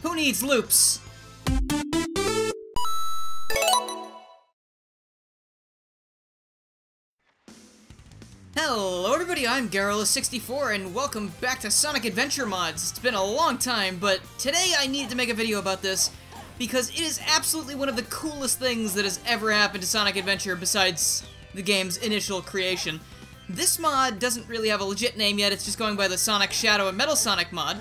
Who needs loops? Hello everybody, I'm Garrulous64 and welcome back to Sonic Adventure Mods. It's been a long time, but today I needed to make a video about this because it is absolutely one of the coolest things that has ever happened to Sonic Adventure besides the game's initial creation. This mod doesn't really have a legit name yet, it's just going by the Sonic Shadow and Metal Sonic mod,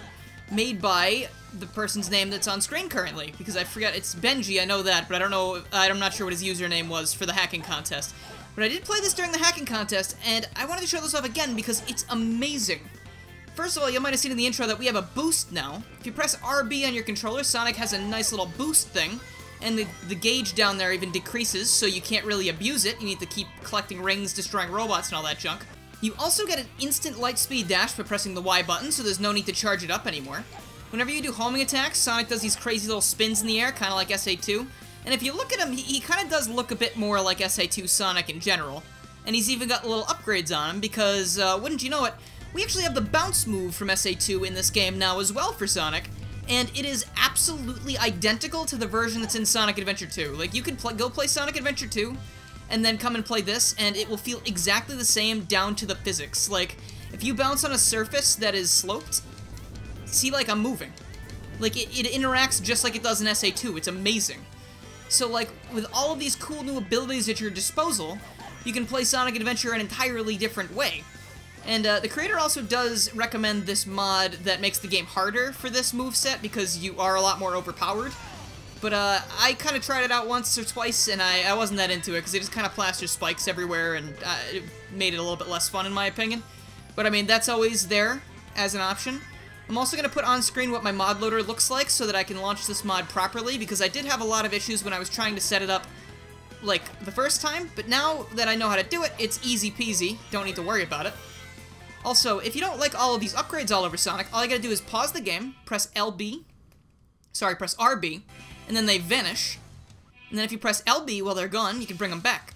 made by the person's name that's on screen currently, because I forget, it's Benji, I know that, but I don't know, I'm not sure what his username was for the hacking contest. But I did play this during the hacking contest, and I wanted to show this off again because it's amazing. First of all, you might have seen in the intro that we have a boost now. If you press RB on your controller, Sonic has a nice little boost thing, and the gauge down there even decreases, so you can't really abuse it. You need to keep collecting rings, destroying robots, and all that junk. You also get an instant light speed dash by pressing the Y button, so there's no need to charge it up anymore. Whenever you do homing attacks, Sonic does these crazy little spins in the air, kind of like SA2. And if you look at him, he kind of does look a bit more like SA2 Sonic in general. And he's even got little upgrades on him because, wouldn't you know it, we actually have the bounce move from SA2 in this game now as well for Sonic. And it is absolutely identical to the version that's in Sonic Adventure 2. Like, you could go play Sonic Adventure 2, and then come and play this, and it will feel exactly the same down to the physics. Like, if you bounce on a surface that is sloped, see, like, I'm moving. Like, it interacts just like it does in SA2. It's amazing. So, like, with all of these cool new abilities at your disposal, you can play Sonic Adventure an entirely different way. And the creator also does recommend this mod that makes the game harder for this moveset because you are a lot more overpowered. But I kind of tried it out once or twice, and I wasn't that into it because it just kind of plasters spikes everywhere, and it made it a little bit less fun in my opinion. But I mean, that's always there as an option. I'm also going to put on screen what my mod loader looks like so that I can launch this mod properly, because I did have a lot of issues when I was trying to set it up, like, the first time, but now that I know how to do it, it's easy peasy, don't need to worry about it. Also, if you don't like all of these upgrades all over Sonic, all you gotta do is pause the game, press RB, and then they vanish, and then if you press LB while they're gone, you can bring them back.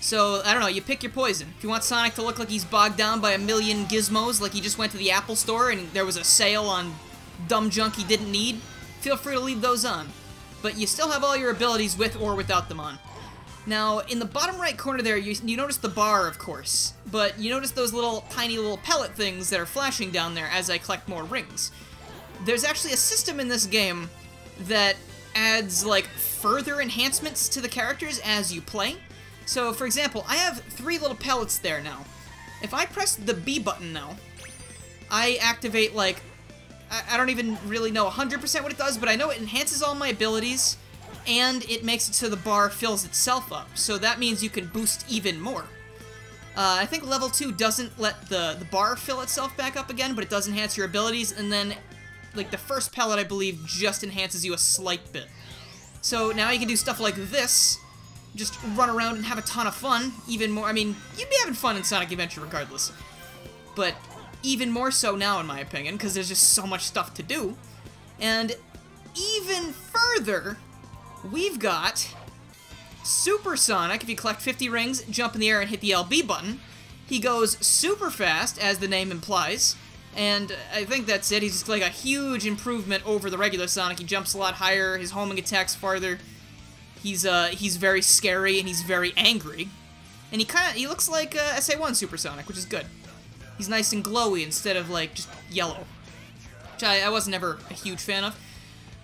So, I don't know, you pick your poison. If you want Sonic to look like he's bogged down by a million gizmos, like he just went to the Apple store and there was a sale on dumb junk he didn't need, feel free to leave those on. But you still have all your abilities with or without them on. Now, in the bottom right corner there, you notice the bar, of course, but you notice those little tiny little pellet things that are flashing down there as I collect more rings. There's actually a system in this game that adds, like, further enhancements to the characters as you play. So, for example, I have 3 little pellets there now. If I press the B button now, I activate, like, I don't even really know 100% what it does, but I know it enhances all my abilities, and it makes it so the bar fills itself up. So that means you can boost even more. I think level 2 doesn't let the bar fill itself back up again, but it does enhance your abilities, and then, like, the first pellet, I believe, just enhances you a slight bit. So now you can do stuff like this, just run around and have a ton of fun, even more. I mean, you'd be having fun in Sonic Adventure regardless. But even more so now, in my opinion, because there's just so much stuff to do. And even further, we've got Super Sonic. If you collect 50 rings, jump in the air and hit the LB button, he goes super fast, as the name implies. And I think that's it. He's just like a huge improvement over the regular Sonic. He jumps a lot higher, his homing attacks farther. He's very scary, and he's very angry. And he looks like SA1 Super Sonic, which is good. He's nice and glowy instead of, like, just yellow. Which I wasn't ever a huge fan of.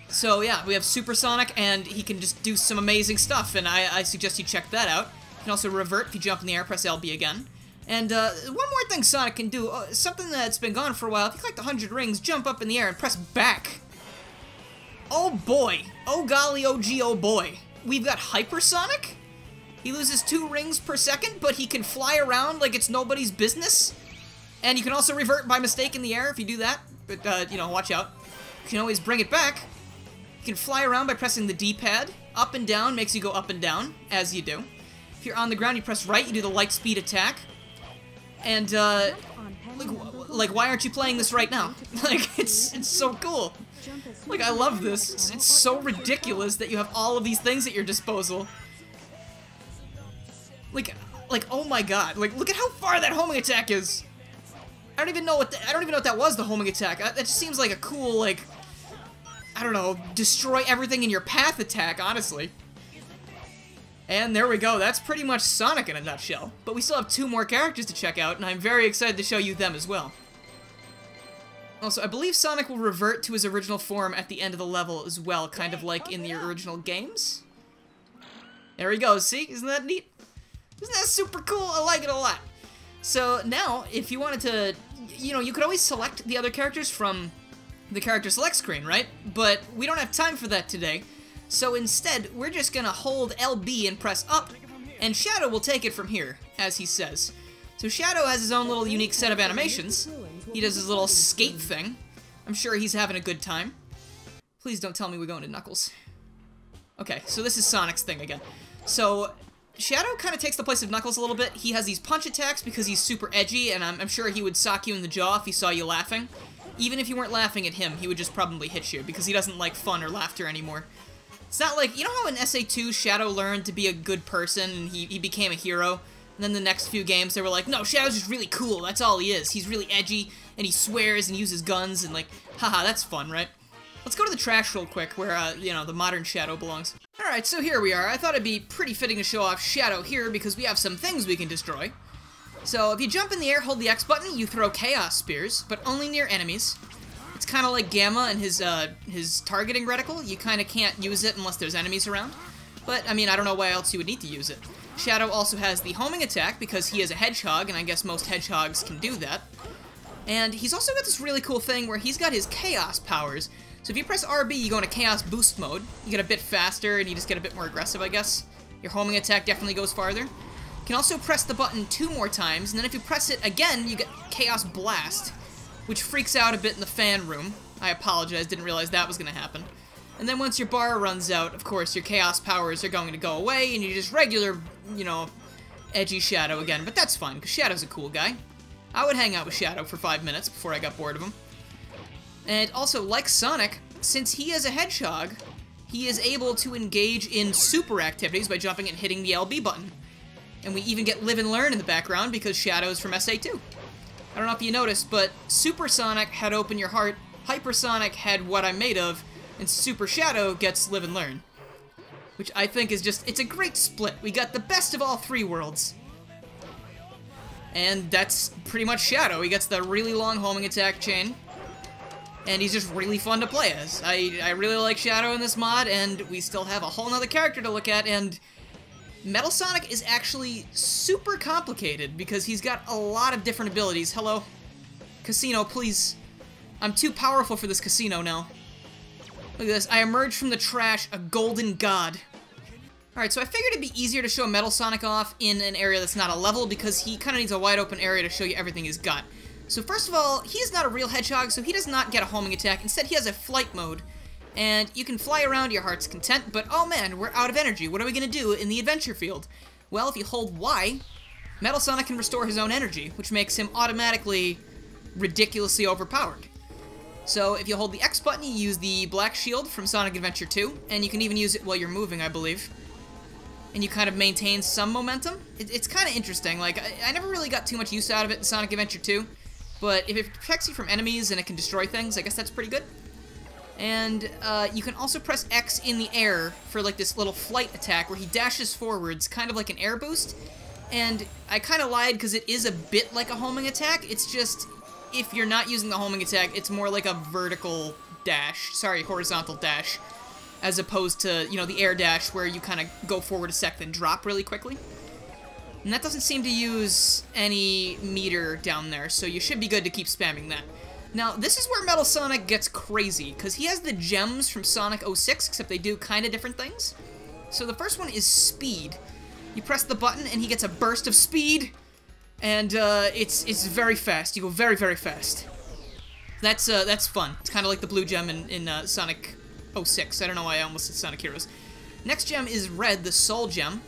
So, yeah, we have Super Sonic, and he can just do some amazing stuff, and I suggest you check that out. You can also revert if you jump in the air, press LB again. And, one more thing Sonic can do, something that's been gone for a while, if you collect 100 rings, jump up in the air and press back. Oh boy. Oh golly, oh gee, oh boy. We've got Hypersonic? He loses 2 rings per second, but he can fly around like it's nobody's business. And you can also revert by mistake in the air if you do that, but, you know, watch out. You can always bring it back. You can fly around by pressing the D-pad. Up and down makes you go up and down, as you do. If you're on the ground, you press right, you do the light speed attack. And, like, why aren't you playing this right now? Like, it's so cool. Like, I love this. It's so ridiculous that you have all of these things at your disposal. Like, oh my god. Like, look at how far that homing attack is. I don't even know what that was, the homing attack. That just seems like a cool, like, I don't know, destroy everything in your path attack, honestly. And there we go, that's pretty much Sonic in a nutshell. But we still have 2 more characters to check out, and I'm very excited to show you them as well. Also, I believe Sonic will revert to his original form at the end of the level as well, kind of like in the original games. There he goes, see? Isn't that neat? Isn't that super cool? I like it a lot. So now, if you wanted to, you know, you could always select the other characters from the character select screen, right? But we don't have time for that today. So instead, we're just gonna hold LB and press up, and Shadow will take it from here, as he says. So Shadow has his own little unique set of animations. He does his little skate thing. I'm sure he's having a good time. Please don't tell me we're going to Knuckles. Okay, so this is Sonic's thing again. So Shadow kind of takes the place of Knuckles a little bit. He has these punch attacks because he's super edgy, and I'm sure he would sock you in the jaw if he saw you laughing. Even if you weren't laughing at him, he would just probably hit you, because he doesn't like fun or laughter anymore. It's not like, you know how in SA2 Shadow learned to be a good person, and he became a hero? And then the next few games, they were like, no, Shadow's just really cool, that's all he is. He's really edgy, and he swears and uses guns, and like, haha, that's fun, right? Let's go to the trash real quick, where, you know, the modern Shadow belongs. Alright, so here we are. I thought it'd be pretty fitting to show off Shadow here, because we have some things we can destroy. So, if you jump in the air, hold the X button, you throw Chaos Spears, but only near enemies. It's kind of like Gamma and his targeting reticle. You kind of can't use it unless there's enemies around. But, I mean, I don't know why else you would need to use it. Shadow also has the homing attack, because he is a hedgehog, and I guess most hedgehogs can do that. And he's also got this really cool thing where he's got his Chaos powers. So if you press RB, you go into Chaos Boost mode. You get a bit faster, and you just get a bit more aggressive, I guess. Your homing attack definitely goes farther. You can also press the button 2 more times, and then if you press it again, you get Chaos Blast, which freaks out a bit in the fan room. I apologize, didn't realize that was going to happen. And then once your bar runs out, of course, your Chaos powers are going to go away, and you're just regular, you know, edgy Shadow again. But that's fine, because Shadow's a cool guy. I would hang out with Shadow for 5 minutes before I got bored of him. And also, like Sonic, since he is a hedgehog, he is able to engage in super activities by jumping and hitting the LB button. And we even get Live and Learn in the background because Shadow's from SA2. I don't know if you noticed, but Super Sonic had Open Your Heart, Hyper Sonic had What I'm Made Of, and Super Shadow gets Live and Learn. Which I think is just, it's a great split. We got the best of all 3 worlds. And that's pretty much Shadow. He gets the really long homing attack chain. And he's just really fun to play as. I really like Shadow in this mod, and we still have a whole nother character to look at, and Metal Sonic is actually super complicated because he's got a lot of different abilities. Hello? Casino, please. I'm too powerful for this casino now. Look at this. I emerged from the trash, a golden god. Alright, so I figured it'd be easier to show Metal Sonic off in an area that's not a level because he kind of needs a wide open area to show you everything he's got. So first of all, he's not a real hedgehog, so he does not get a homing attack. Instead, he has a flight mode. And you can fly around to your heart's content, but oh man, we're out of energy. What are we going to do in the adventure field? Well, if you hold Y, Metal Sonic can restore his own energy, which makes him automatically ridiculously overpowered. So if you hold the X button, you use the Black Shield from Sonic Adventure 2, and you can even use it while you're moving, I believe. And you kind of maintain some momentum. It's kind of interesting. Like, I never really got too much use out of it in Sonic Adventure 2, but if it protects you from enemies and it can destroy things, I guess that's pretty good. And you can also press X in the air for like this little flight attack where he dashes forwards, kind of like an air boost. And I kind of lied because it is a bit like a homing attack. It's just, if you're not using the homing attack, it's more like a vertical dash. Sorry, horizontal dash. As opposed to, you know, the air dash where you kind of go forward a sec, then drop really quickly. And that doesn't seem to use any meter down there, so you should be good to keep spamming that. Now, this is where Metal Sonic gets crazy, because he has the gems from Sonic 06, except they do kind of different things. So the first one is Speed. You press the button, and he gets a burst of speed, and it's very fast. You go very, very fast. That's fun. It's kind of like the blue gem in Sonic 06. I don't know why I almost said Sonic Heroes. Next gem is Red, the Soul Gem.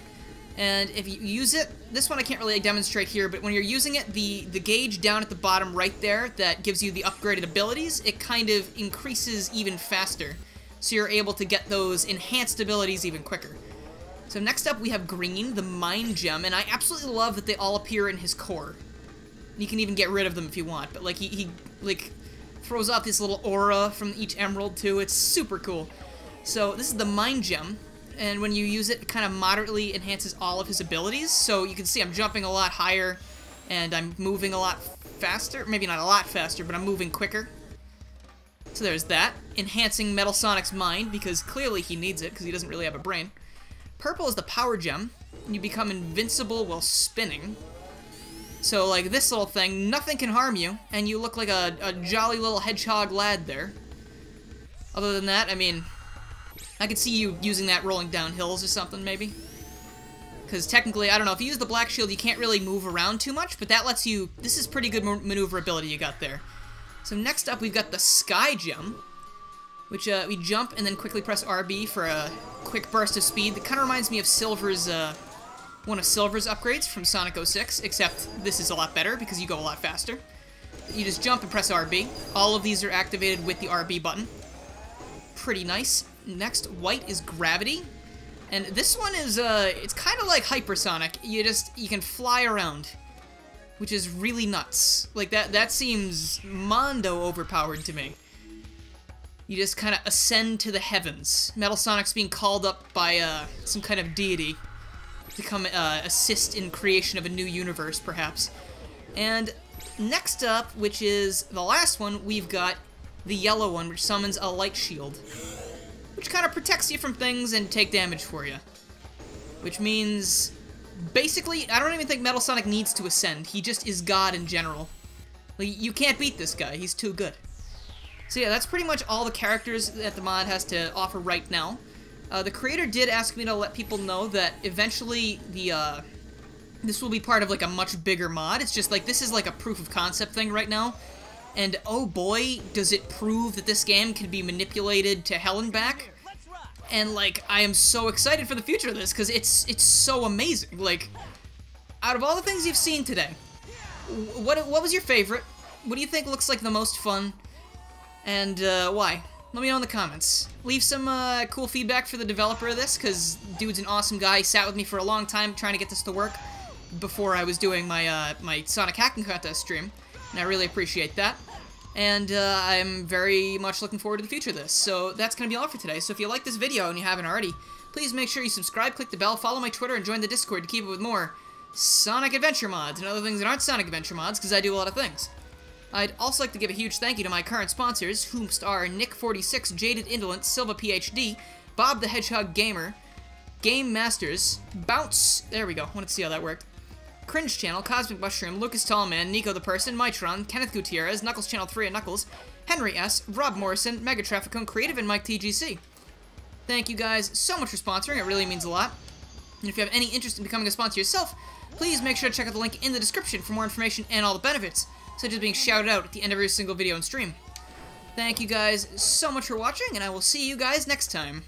And if you use it, this one I can't really demonstrate here, but when you're using it, the gauge down at the bottom right there that gives you the upgraded abilities, it kind of increases even faster. So you're able to get those enhanced abilities even quicker. So next up we have Green, the Mind Gem, and I absolutely love that they all appear in his core. You can even get rid of them if you want, but like he Throws off this little aura from each emerald, too. It's super cool. So, this is the Mind Gem, and when you use it, it kind of moderately enhances all of his abilities. So, you can see I'm jumping a lot higher, and I'm moving a lot faster. Maybe not a lot faster, but I'm moving quicker. So there's that. Enhancing Metal Sonic's mind, because clearly he needs it, because he doesn't really have a brain. Purple is the Power Gem, and you become invincible while spinning. So, like, this little thing, nothing can harm you, and you look like a jolly little hedgehog lad there. Other than that, I mean, I could see you using that rolling down hills or something, maybe. Because technically, I don't know, if you use the Black Shield, you can't really move around too much, but that lets you... This is pretty good maneuverability you got there. So next up, we've got the Sky Gem, which we jump and then quickly press RB for a quick burst of speed. That kind of reminds me of Silver's, one of Silver's upgrades from Sonic 06, except this is a lot better because you go a lot faster. You just jump and press RB. All of these are activated with the RB button. Pretty nice. Next, white is Gravity. And this one is, it's kind of like Hypersonic. You can fly around, which is really nuts. Like, that seems mondo overpowered to me. You just kind of ascend to the heavens. Metal Sonic's being called up by, some kind of deity to come, assist in creation of a new universe, perhaps. And next up, which is the last one, we've got the yellow one, which summons a light shield, which kind of protects you from things and take damage for you. Which means... Basically, I don't even think Metal Sonic needs to ascend. He just is God in general. Like, you can't beat this guy. He's too good. So yeah, that's pretty much all the characters that the mod has to offer right now. The creator did ask me to let people know that eventually this will be part of like a much bigger mod. It's just like, this is like a proof of concept thing right now. And oh boy, does it prove that this game can be manipulated to hell and back. And, like, I am so excited for the future of this, because it's so amazing. Like, out of all the things you've seen today, what was your favorite? What do you think looks like the most fun? And, why? Let me know in the comments. Leave some, cool feedback for the developer of this, because dude's an awesome guy. He sat with me for a long time trying to get this to work before I was doing my, my Sonic Hacking Contest stream, and I really appreciate that. And I'm very much looking forward to the future of this. So that's going to be all for today. So if you like this video and you haven't already, please make sure you subscribe, click the bell, follow my Twitter, and join the Discord to keep up with more Sonic Adventure mods and other things that aren't Sonic Adventure mods, because I do a lot of things. I'd also like to give a huge thank you to my current sponsors, whomst are Nick46, Jaded Indolent, Silva PhD, Bob the Hedgehog Gamer, Game Masters, Bounce, there we go, wanted to see how that worked, Cringe Channel, Cosmic Mushroom, Lucas Tallman, Nico the Person, Mitron, Kenneth Gutierrez, Knuckles Channel 3 and Knuckles, Henry S., Rob Morrison, Mega Trafficone Creative, and Mike TGC. Thank you guys so much for sponsoring, it really means a lot. And if you have any interest in becoming a sponsor yourself, please make sure to check out the link in the description for more information and all the benefits, such as being shouted out at the end of every single video and stream. Thank you guys so much for watching, and I will see you guys next time.